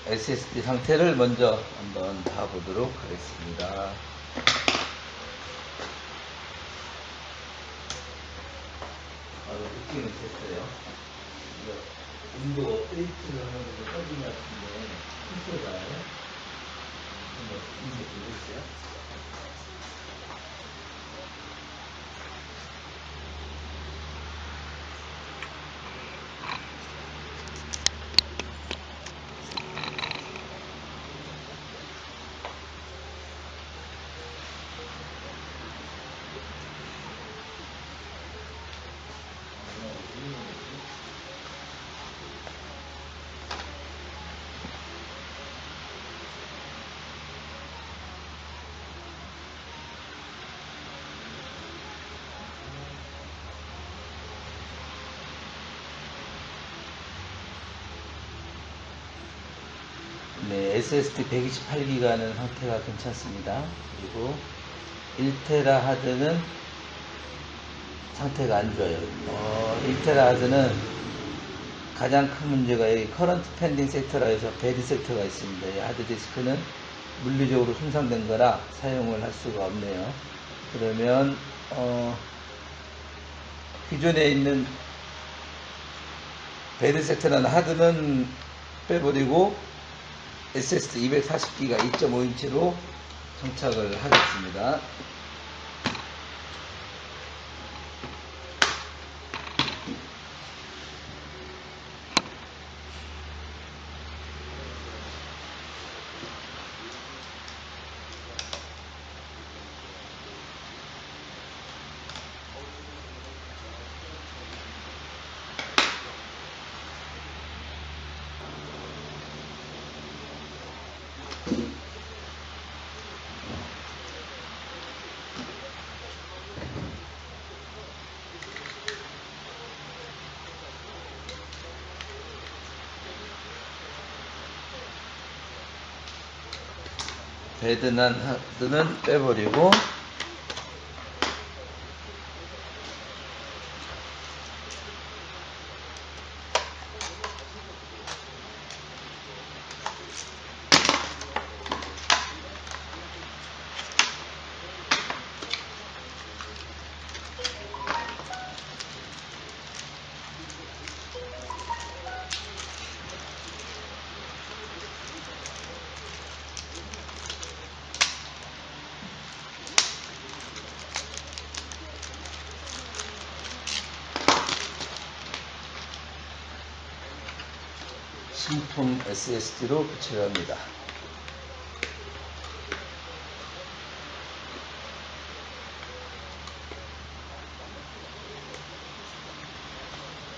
SSD 상태를 먼저 한번 봐보도록 하겠습니다. 느낌은 됐어요. 온도 업데이트를 하는 게 빠진 것 같은데, 순서가 한번 이제 보겠어요. 네, SSD 128기가는 상태가 괜찮습니다. 그리고 1테라 하드는 상태가 안 좋아요. 1테라 하드는 가장 큰 문제가 이 커런트 펜딩 섹터라 해서 배드 섹터가 있습니다. 이 하드디스크는 물리적으로 손상된 거라 사용을 할 수가 없네요. 그러면 기존에 있는 배드 섹터라는 하드는 빼버리고 SSD 240기가 2.5인치로 장착을 하겠습니다. 배드난 하드는 빼버리고 신품 SSD로 교체를 합니다.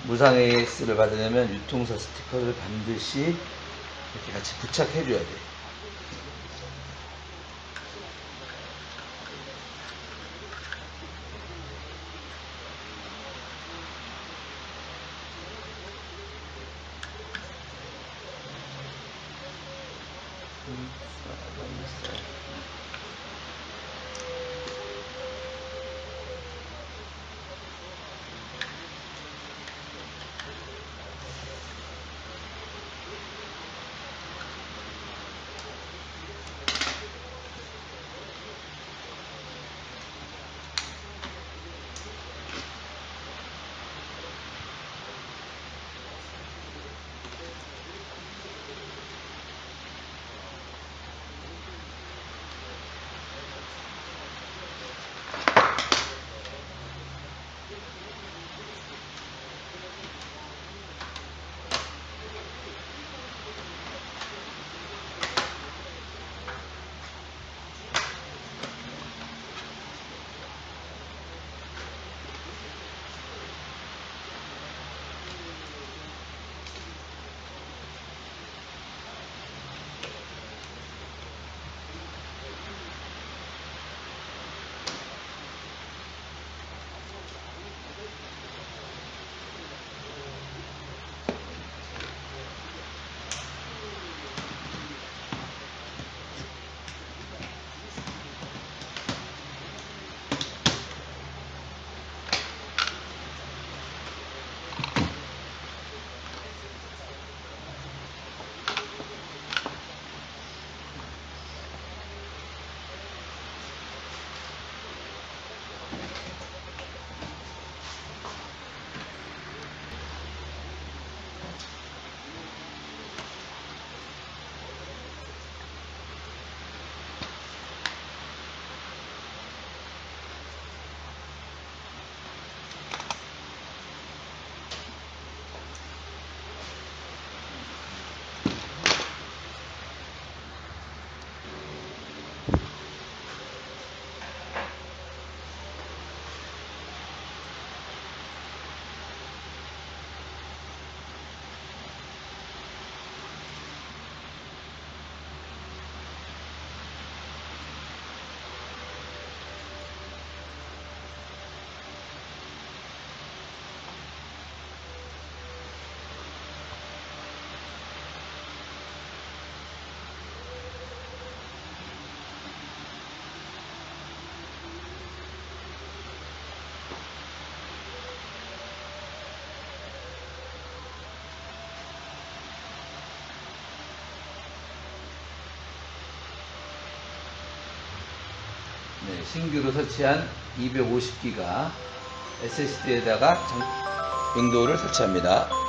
무상 AS를 받으려면 유통사 스티커를 반드시 이렇게 같이 부착해 줘야 돼요. 네, 신규로 설치한 250기가 SSD에다가 윈도우를 설치합니다.